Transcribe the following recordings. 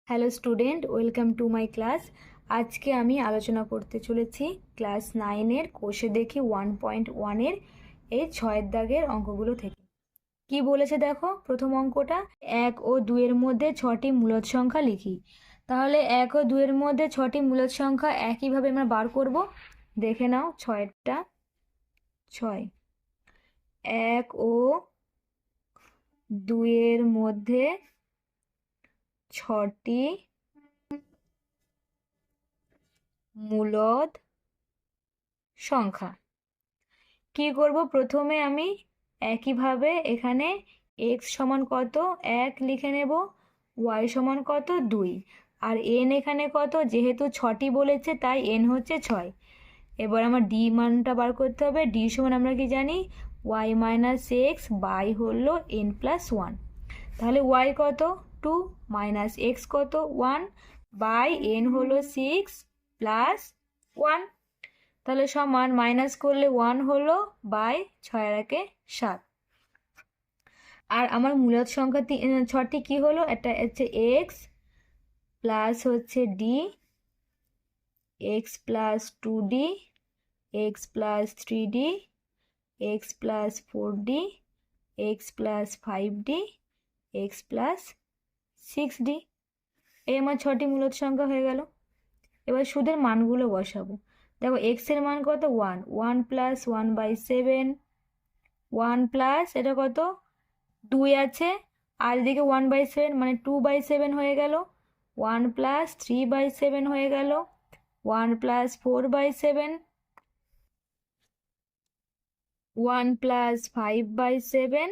Hello student, welcome to my class. আজকে আমি আলোচনা করতে চলেছি ক্লাস 9-এর কোষে দেখি 1.1-এর এই 6 দাগের অঙ্কগুলো থেকে। কি বলেছে দেখো, প্রথম অঙ্কটা 1 ও 2-এর মধ্যে 6টি মূলদ সংখ্যা লিখি। তাহলে 1 ও 2-এর মধ্যে 6টি মূলদ সংখ্যা একইভাবে আমরা বার করব। দেখে নাও 6টা 6, 1 ও 2-এর মধ্যে 6টি মূলদ সংখ্যা। কি করব, প্রথমে আমি একইভাবে এখানে x সমান কত 1 লিখে নেব, y সমান কত 2, আর n এখানে কত, যেহেতু 6টি বলেছে তাই n হচ্ছে 6। এবার আমার d মানটা বার করতে হবে। d সমান আমরা কি জানি, y মাইনাস এক্স বাই হলো n প্লাস 1। তাহলে y কত 2 মাইনাস x কত 1 বাই n হলো 6 প্লাস 1। তাহলে সমান মাইনাস করলে 1 হলো বাই 6 × 7। আর আমার মূলদ সংখ্যা 6টি কি হলো, এটা হচ্ছে এক্স প্লাস হচ্ছে D, x plus 2d, x plus 3d, x plus 4d, x plus 5d, x plus 6d। এই আমার 6টি মূলদ সংখ্যা হয়ে গেল। এবার সুদের মানগুলো বসাবো। দেখো এক্স এর মান কত 1, 1 প্লাস 1/7, 1 প্লাস এটা কত 2 আছে, আর এদিকে 1/7 মানে 2/7 হয়ে গেল, 1 প্লাস 3/7 হয়ে গেল, 1 প্লাস 4/7, 1 প্লাস 5/7,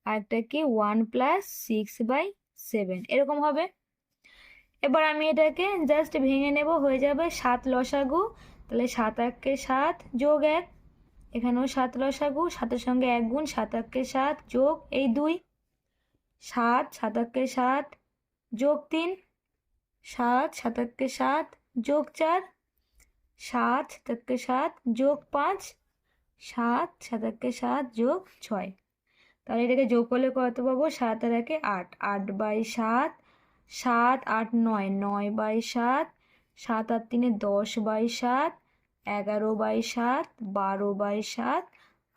আর একটা কি 1 প্লাস 6/7, এরকম হবে। এবার আমি এটাকে জাস্ট ভেঙে নেব, হয়ে যাবে 7 লসাগু। তাহলে 7 × 7 যোগ 1, এখানেও 7 লসাগু, 7-এর সঙ্গে 1 গুণ, 7 × 7 যোগ এই 2, 7 7 × 7 যোগ 3, 7 7 × 7 যোগ 4, 7 7 × 7 যোগ 5, 7 7 × 7 যোগ 6। তাহলে এটাকে যোগ করলে কত পাবো, 7 আর 1 8, 8/7, 7 8 9, 9/7, 7 আর 3 10/7, 11/7, 12/7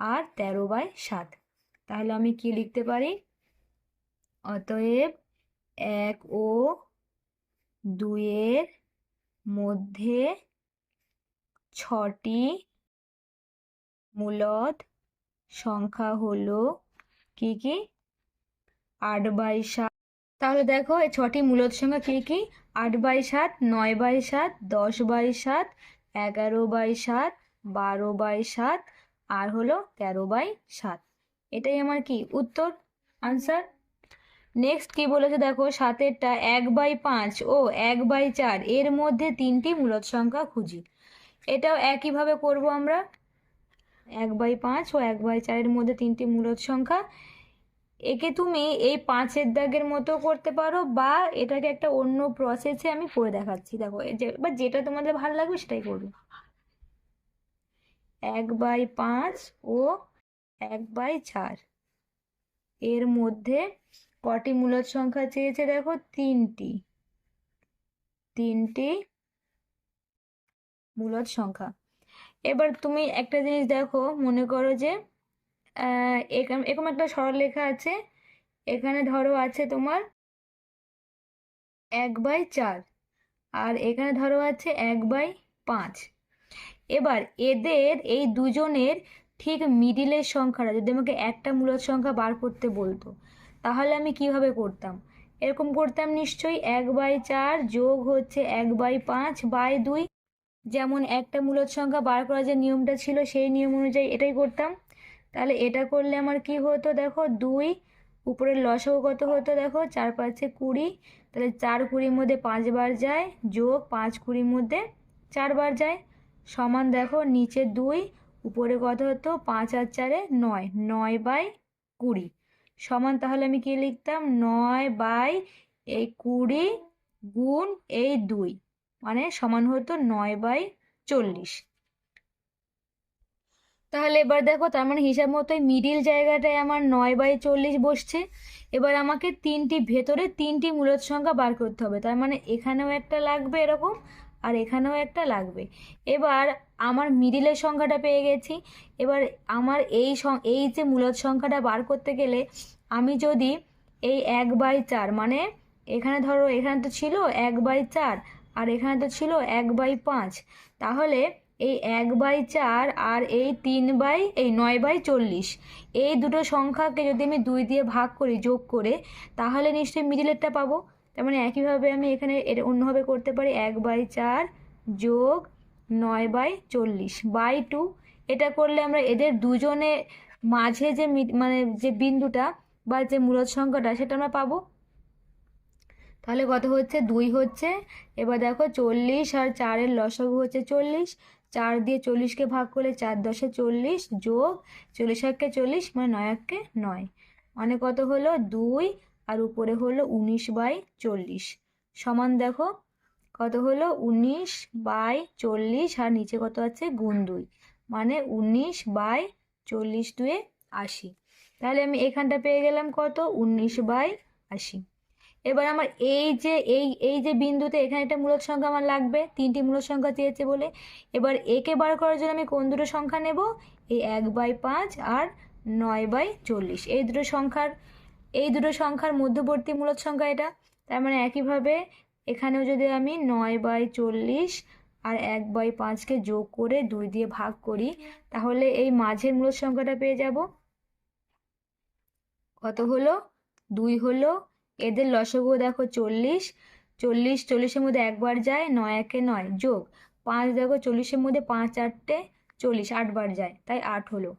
আর 13/7। তাহলে আমি কি লিখতে পারি, অতএব 1 ও 2-এর মধ্যে 6টি মূলদ সংখ্যা হলো কি কি, 8/7। তাহলে দেখো এই 6টি মূলদ সংখ্যা কি কি, 8/7, 9/7, 10/7, 11/7, 12/7 আর হলো 13/7। এটাই আমার কি উত্তর, আনসার। নেক্সট কি বলেছে দেখো, 7-এরটা 1/5 ও 1/4 এর মধ্যে 3টি মূলদ সংখ্যা খুঁজি। এটাও একইভাবে করব আমরা। 1/5 ও 1/4 এর মধ্যে 3টি মূলদ সংখ্যা। একে তুমি এই 5-এর দাগের মতো করতে পারো, বা এটাকে একটা অন্য প্রসেসে আমি করে দেখাচ্ছি। দেখো বা যেটা তোমাদের ভালো লাগবে সেটাই করবে। 1/5 ও 1/4 এর মধ্যে কটি মূলদ সংখ্যা চেয়েছে, দেখো 3টি মূলদ সংখ্যা। এবার তুমি একটা জিনিস দেখো, মনে করো যে এরকম একটা সরলরেখা আছে, এখানে ধরো আছে তোমার 1/4, আর এখানে ধরো আছে 1/5। এবার এদের এই দুজনের ঠিক মিডিলের সংখ্যাটা যদি আমাকে একটা মূলদ সংখ্যা বার করতে বলতো, তাহলে আমি কিভাবে করতাম, এরকম করতাম নিশ্চয়ই, 1/4 যোগ হচ্ছে 1/5/2। যেমন একটা মূলদ সংখ্যা বার করার যে নিয়মটা ছিল সেই নিয়ম অনুযায়ী এটাই করতাম। তাহলে এটা করলে আমার কি হতো, দেখো 2, উপরের লসাগু কত হতো, দেখো 4 × 5 = 20, তাহলে 4 20-র মধ্যে 5 বার যায়, যোগ 5 20-র মধ্যে 4 বার যায়, সমান দেখো নিচে 2, উপরে কত হতো 5 আর 4-এ 9, 9/20 সমান। তাহলে আমি কি লিখতাম, 9/20 গুণ এই 2, মানে সমান হতো 9/40। তাহলে এবার দেখো, তার মানে হিসাব মতোই মিডিল জায়গাটায় আমার 9/40 বসছে। এবার আমাকে ভেতরে তিনটি মূলদ সংখ্যা বার করতে হবে, তার মানে এখানেও একটা লাগবে এরকম, আর এখানেও একটা লাগবে। এবার আমার মিডিলের সংখ্যাটা পেয়ে গেছি। এবার আমার এই যে মূলদ সংখ্যাটা বার করতে গেলে আমি যদি এই 1/4, মানে এখানে ধরো এখানে তো ছিল 1/4 আর এখানে তো ছিল 1/5, তাহলে এই 1/4 আর এই 9/40, এই দুটো সংখ্যাকে যদি আমি 2 দিয়ে ভাগ করি যোগ করে, তাহলে নিশ্চয়ই মিডিলেরটা পাবো। তার মানে একইভাবে আমি এখানে এর অন্যভাবে করতে পারি, 1/4 যোগ 9/40/2। এটা করলে আমরা এদের দুজনে মাঝে যে মানে যে বিন্দুটা বা যে মূলদ সংখ্যাটা সেটা আমরা পাবো। তাহলে কত হচ্ছে? 2 হচ্ছে। এবার দেখো 40 আর 4-এর লসাগু হচ্ছে 40। 4 দিয়ে 40কে ভাগ করলে 4 10-এ 40 যোগ 40 একে 40, মানে 9 একে 9, মানে কত হলো? 2 আর উপরে হলো 19/40 সমান দেখো কত হলো? 19/40 আর নিচে কত আছে? গুণ 2, মানে 19/40 2-এ 80। তাহলে আমি এখানটা পেয়ে গেলাম কত? 19/80। এবার আমার এই যে বিন্দুতে এখানে একটা মূলদ সংখ্যা আমার লাগবে, তিনটি মূলদ সংখ্যা চেয়েছে বলে। এবার একে বার করার জন্য আমি কোন দুটো সংখ্যা নেব? এই 1/5 আর 9/40, এই দুটো সংখ্যার মধ্যবর্তী মূলদ সংখ্যা এটা। তার মানে একইভাবে এখানেও যদি আমি 9/40 আর 1/5কে যোগ করে 2 দিয়ে ভাগ করি, তাহলে এই মাঝের মূলদ সংখ্যাটা পেয়ে যাব। কত হলো? 2 হলো। এদের লসাগু দেখো 40, 40-40-এর মধ্যে একবার যায়, 9 একে 9 যোগ 5, দেখো 40-এর মধ্যে 5 8-টে 40, 8বার যায়, তাই 8 হলো।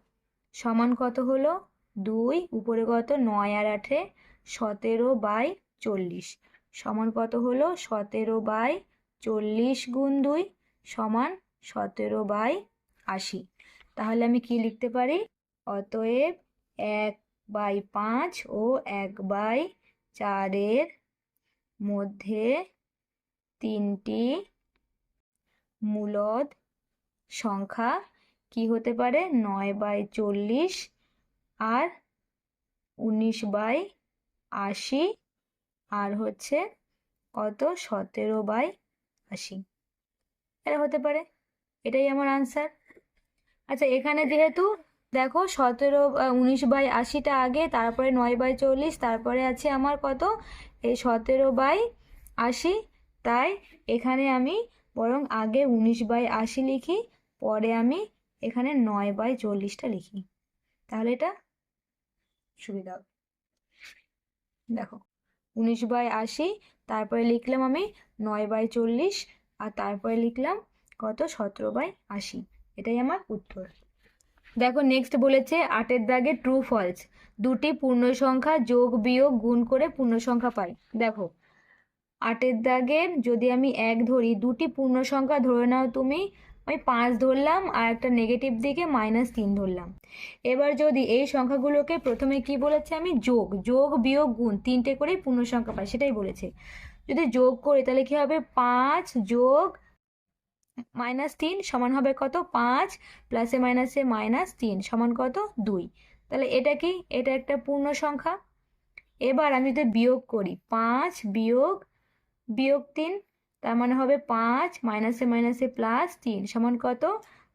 সমান কত হলো? 2 উপরে কত? 9 আর 8-এ 17/40 সমান কত হলো? 17/40 গুণ 2 সমান 17/80। তাহলে আমি কি লিখতে পারি? অতএব 1/5 ও 1/4-এর মধ্যে তিনটি মূলদ সংখ্যা কি হতে পারে? 9/40 আর 19/80 আর হচ্ছে কত? 17/80। এটা হতে পারে, এটাই আমার আনসার। আচ্ছা, এখানে যেহেতু দেখো 19/80টা আগে, তারপরে 9/40, তারপরে আছে আমার কত? এই 17/80, তাই এখানে আমি বরং আগে 19/80 লিখি, পরে আমি এখানে 9/40টা লিখি, তাহলে এটা সুবিধা হবে। দেখো 19/80, তারপরে লিখলাম আমি 9/40, আর তারপরে লিখলাম কত? 17/80। এটাই আমার উত্তর। দেখো নেক্সট বলেছে 8-এর দাগে ট্রু ফলস, দুটি পূর্ণ সংখ্যা যোগ বিয়োগ গুণ করে পূর্ণ সংখ্যা পাই। দেখো 8-এর দাগের যদি আমি 1 ধরি, দুটি পূর্ণ সংখ্যা ধরে নাও তুমি, আমি 5 ধরলাম আর একটা নেগেটিভ দিকে -3 ধরলাম। এবার যদি এই সংখ্যাগুলোকে প্রথমে কি বলেছে? আমি যোগ বিয়োগ গুণ 3টে করেই পূর্ণ সংখ্যা পাই, সেটাই বলেছে। যদি যোগ করি তাহলে কি হবে? 5 যোগ -3 সমান হবে কত? 5 প্লাসে মাইনাসে -3 সমান কত? 2। তাহলে এটা কি? এটা একটা পূর্ণ সংখ্যা। এবার আমি যদি বিয়োগ করি, 5 বিয়োগ 3, তার মানে হবে 5 মাইনাসে মাইনাসে +3 সমান কত?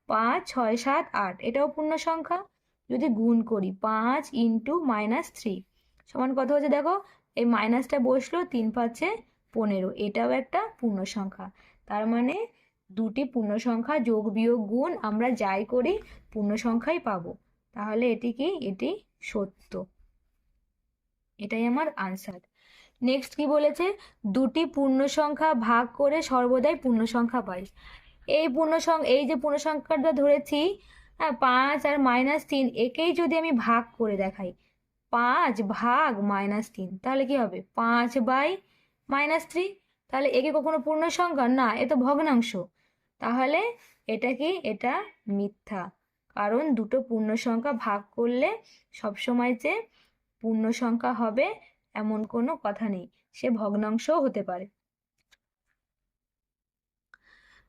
5 6 7 8, এটাও পূর্ণ সংখ্যা। যদি গুণ করি 5 ইন্টু -3 সমান কত হচ্ছে? দেখো এই মাইনাসটা বসলো, 3 5-এ 15, এটাও একটা পূর্ণ সংখ্যা। তার মানে দুটি পূর্ণ সংখ্যা যোগ বিয়োগ গুণ আমরা যাই করি পূর্ণ সংখ্যাই পাবো। তাহলে এটি কি? এটি সত্য। এটাই আমার আনসার। নেক্সট কি বলেছে? দুটি পূর্ণ সংখ্যা ভাগ করে সর্বদাই পূর্ণ সংখ্যা পাই। এই যে পূর্ণ সংখ্যাটা ধরেছি, হ্যাঁ, 5 আর -3, একেই যদি আমি ভাগ করে দেখাই, 5 ভাগ -3, তাহলে কি হবে? 5/-3। তাহলে একে কখনো পূর্ণ সংখ্যা না, এ তো ভগ্নাংশ। তাহলে এটা কি? এটা মিথ্যা, কারণ দুটো পূর্ণ সংখ্যা ভাগ করলে সবসময় যে পূর্ণ সংখ্যা হবে এমন কোনো কথা নেই, সে ভগ্নাংশও হতে পারে।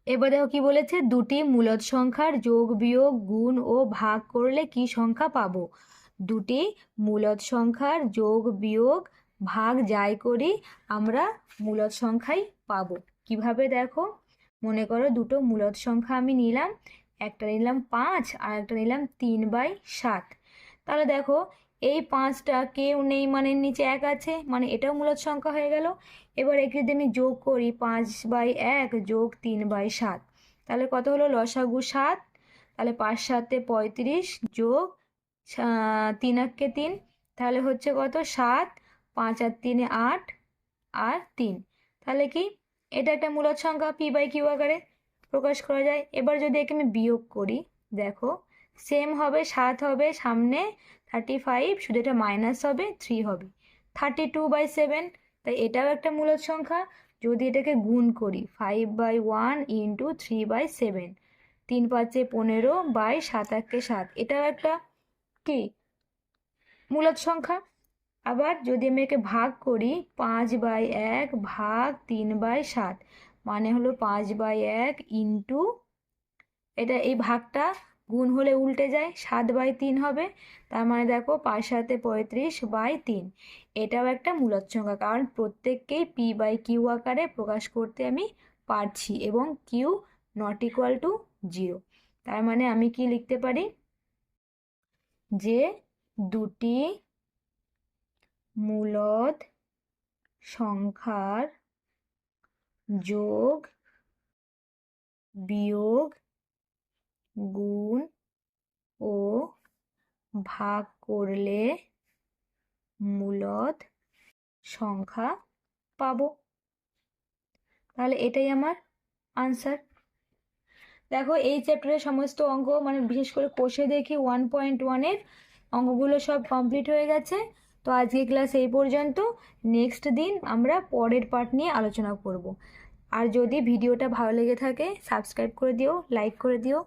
এবার দেখো কি বলেছে? দুটি মূলদ সংখ্যার যোগ বিয়োগ গুণ ও ভাগ করলে কি সংখ্যা পাবো? দুটি মূলদ সংখ্যার যোগ বিয়োগ ভাগ যাই করি আমরা মূলদ সংখ্যাই পাবো। কিভাবে দেখো, মনে করো দুটো মূলদ সংখ্যা আমি নিলাম, একটা নিলাম 5 আর একটা নিলাম 3/7। তাহলে দেখো এই 5টা কেউ নেই, মানে নিচে 1 আছে, মানে এটাও মূলদ সংখ্যা হয়ে গেল। এবার একে যদি আমি যোগ করি 5/1 যোগ 3/7, তাহলে কত হলো? লসাগু 7। তাহলে 5 7 35 যোগ 3 1 3, তাহলে হচ্ছে কত? 7। 5 আর 3 8 আর 3, তাহলে কি এটা একটা মূলদ সংখ্যা p/q আকারে প্রকাশ করা যায়। এবার যদি একে আমি বিয়োগ করি, দেখো সেম হবে, 7 হবে সামনে 35, শুধু এটা মাইনাস হবে, 3 হবে 32/7। তাই এটাও একটা মূলদ সংখ্যা। যদি এটাকে গুণ করি 5/1 ইন্টু 3/7, 3 5 15 বাই 7 1 7, এটাও একটা কি মূলদ সংখ্যা। আবার যদি আমি একে ভাগ করি 5/1 ভাগ 3/7, মানে হলো 5/1 ইন্টু, এটা এই ভাগটা গুণ হলে উল্টে যায় 7/3 হবে। তার মানে দেখো 5 7 35/3, এটাও একটা মূলদ সংখ্যা, কারণ প্রত্যেককেই p/q আকারে প্রকাশ করতে আমি পারছি এবং q নট ইকুয়াল টু 0। তার মানে আমি কি লিখতে পারি? যে দুটি মূলদ সংখ্যার যোগ বিয়োগ গুণ ও ভাগ করলে মূলদ সংখ্যা পাবো। তাহলে এটাই আমার আনসার। দেখো এই চ্যাপ্টারের সমস্ত অঙ্ক, মানে বিশেষ করে কোষে দেখি 1.1-এর অঙ্কগুলো সব কমপ্লিট হয়ে গেছে। তো আজকে ক্লাস এই পর্যন্ত। নেক্সট দিন আমরা পরের পার্ট নিয়ে আলোচনা করব। আর যদি ভিডিওটা ভালো লেগে থাকে সাবস্ক্রাইব করে দিও, লাইক করে দিও।